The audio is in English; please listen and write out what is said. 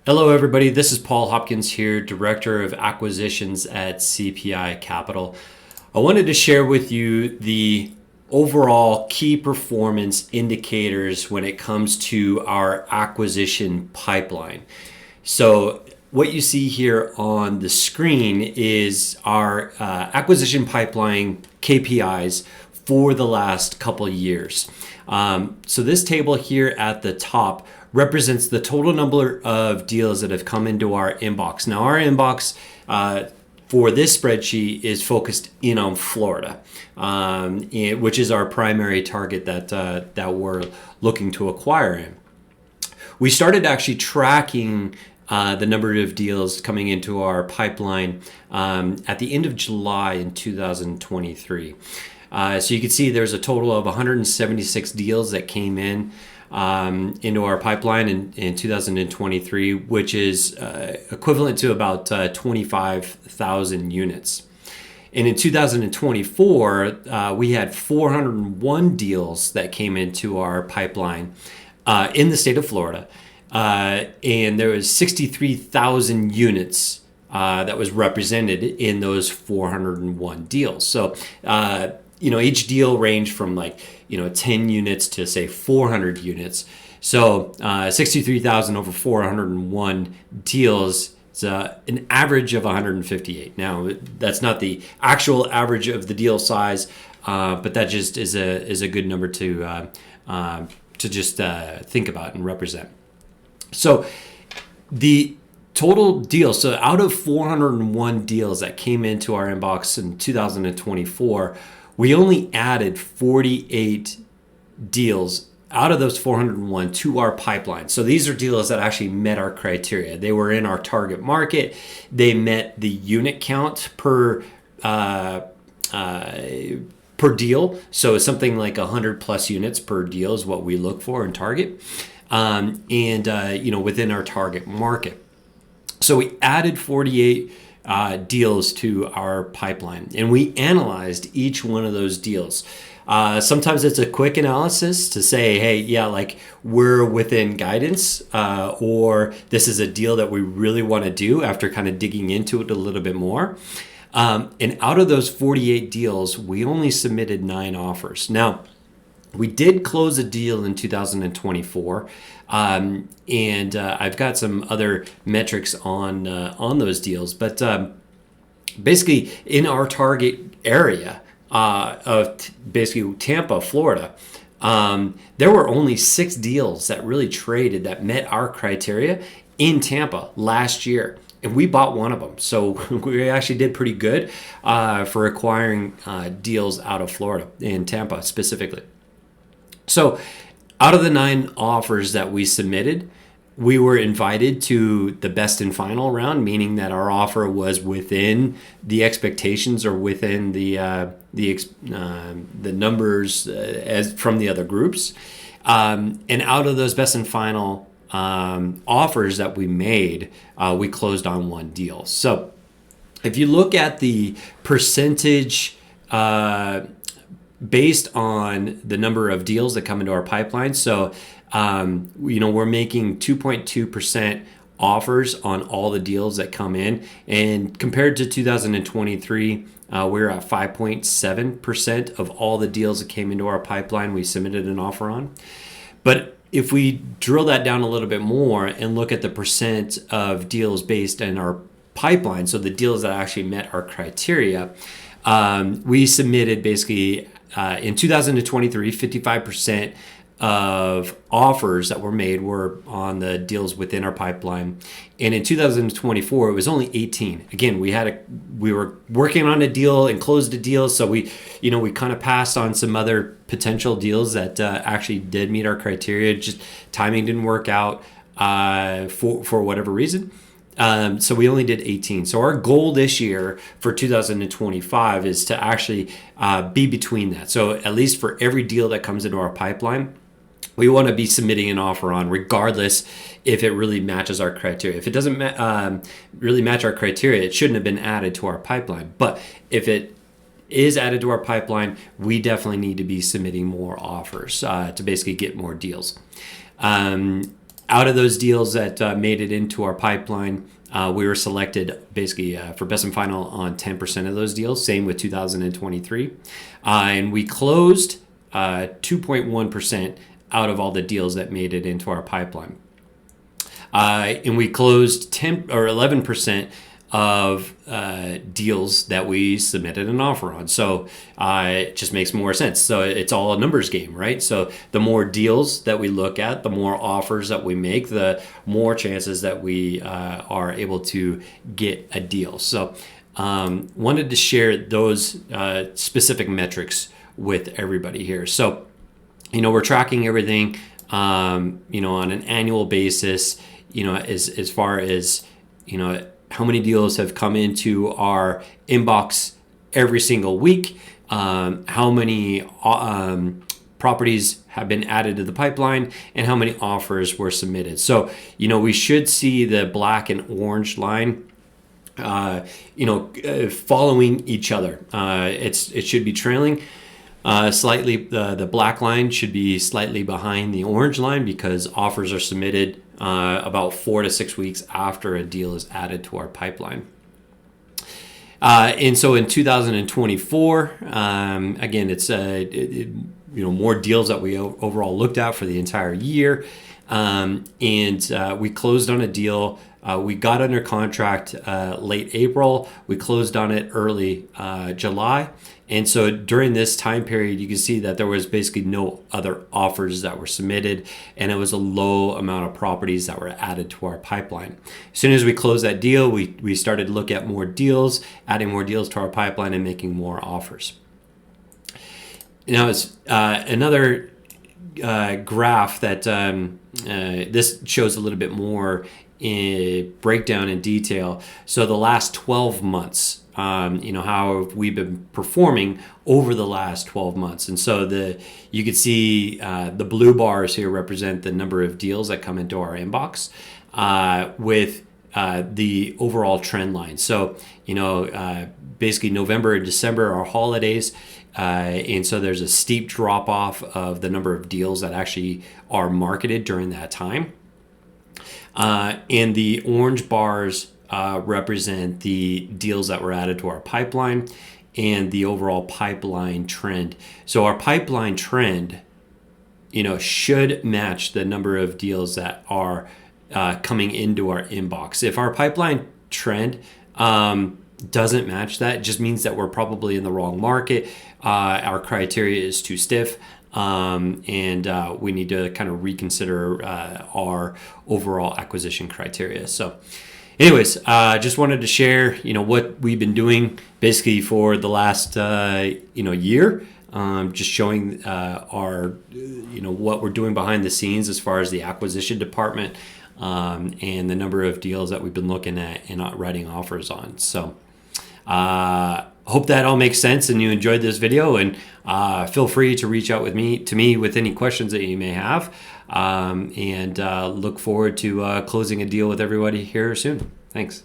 Hello, everybody. This is Paul Hopkins here, Director of Acquisitions at CPI Capital. I wanted to share with you the overall key performance indicators when it comes to our acquisition pipeline. So, what you see here on the screen is our acquisition pipeline KPIs for the last couple of years. So this table here at the top represents the total number of deals that have come into our inbox. Now, our inbox for this spreadsheet is focused in on Florida, which is our primary target that we're looking to acquire in. We started actually tracking the number of deals coming into our pipeline at the end of July in 2023. So you can see there's a total of 176 deals that came in into our pipeline in 2023, which is equivalent to about 25,000 units. And in 2024, we had 401 deals that came into our pipeline in the state of Florida. And there was 63,000 units that was represented in those 401 deals. So, each deal ranged from 10 units to say 400 units. So 63,000 over 401 deals is an average of 158. Now, that's not the actual average of the deal size, but that just is a good number to just think about and represent. So the total deals, so out of 401 deals that came into our inbox in 2024, we only added 48 deals out of those 401 to our pipeline. So these are deals that actually met our criteria. They were in our target market. They met the unit count per deal. So something like 100 plus units per deal is what we look for and target. Within our target market. So we added 48 deals to our pipeline, and we analyzed each one of those deals. Sometimes it's a quick analysis to say, hey, yeah, we're within guidance, or this is a deal that we really want to do after kind of digging into it a little bit more. And out of those 48 deals, we only submitted 9 offers. Now, we did close a deal in 2024, and I've got some other metrics on those deals. But basically, in our target area of basically Tampa, Florida, there were only 6 deals that really traded that met our criteria in Tampa last year. And we bought one of them. So we actually did pretty good for acquiring deals out of Florida, in Tampa specifically. So out of the 9 offers that we submitted, we were invited to the best and final round, meaning that our offer was within the expectations or within the numbers as from the other groups. And out of those best and final offers that we made, we closed on 1 deal. So if you look at the percentage based on the number of deals that come into our pipeline. So, we're making 2.2% offers on all the deals that come in. And compared to 2023, we're at 5.7% of all the deals that came into our pipeline we submitted an offer on. But if we drill that down a little bit more and look at the percent of deals based in our pipeline, so the deals that actually met our criteria, we submitted basically in 2023, 55% of offers that were made were on the deals within our pipeline. And in 2024, it was only 18. Again, we were working on a deal and closed a deal. So we kind of passed on some other potential deals that actually did meet our criteria. Just timing didn't work out for whatever reason. So we only did 18. So our goal this year for 2025 is to actually be between that. So at least for every deal that comes into our pipeline, we want to be submitting an offer on, regardless if it really matches our criteria. If it doesn't really match our criteria, it shouldn't have been added to our pipeline. But if it is added to our pipeline, we definitely need to be submitting more offers to basically get more deals. Out of those deals that made it into our pipeline, we were selected basically for best and final on 10% of those deals. Same with 2023. And we closed 2.1% out of all the deals that made it into our pipeline. And we closed 10 or 11% of deals that we submitted an offer on. So it just makes more sense. So it's all a numbers game, right? So the more deals that we look at, the more offers that we make, the more chances that we are able to get a deal. So wanted to share those specific metrics with everybody here. So, we're tracking everything, on an annual basis, as far as, how many deals have come into our inbox every single week, how many properties have been added to the pipeline, and how many offers were submitted. So, we should see the black and orange line following each other. It should be trailing slightly. The black line should be slightly behind the orange line because offers are submitted about 4 to 6 weeks after a deal is added to our pipeline. And so in 2024, again, it's more deals that we overall looked at for the entire year. And we closed on a deal. We got under contract late April. We closed on it early July. And so during this time period, you can see that there was basically no other offers that were submitted, and it was a low amount of properties that were added to our pipeline. As soon as we closed that deal, we started to look at more deals, adding more deals to our pipeline and making more offers. Now, it's another graph that this shows a little bit more in breakdown in detail. So the last 12 months, how we've been performing over the last 12 months. And so you can see the blue bars here represent the number of deals that come into our inbox with the overall trend line. So, basically November and December are holidays. And so there's a steep drop off of the number of deals that actually are marketed during that time. And the orange bars represent the deals that were added to our pipeline and the overall pipeline trend. So our pipeline trend, should match the number of deals that are coming into our inbox. If our pipeline trend doesn't match that, it just means that we're probably in the wrong market. Our criteria is too stiff. And we need to kind of reconsider our overall acquisition criteria. So anyways, just wanted to share, what we've been doing basically for the last, year, just showing our, what we're doing behind the scenes as far as the acquisition department and the number of deals that we've been looking at and writing offers on. So hope that all makes sense and you enjoyed this video, and feel free to reach out to me with any questions that you may have, and look forward to closing a deal with everybody here soon. Thanks.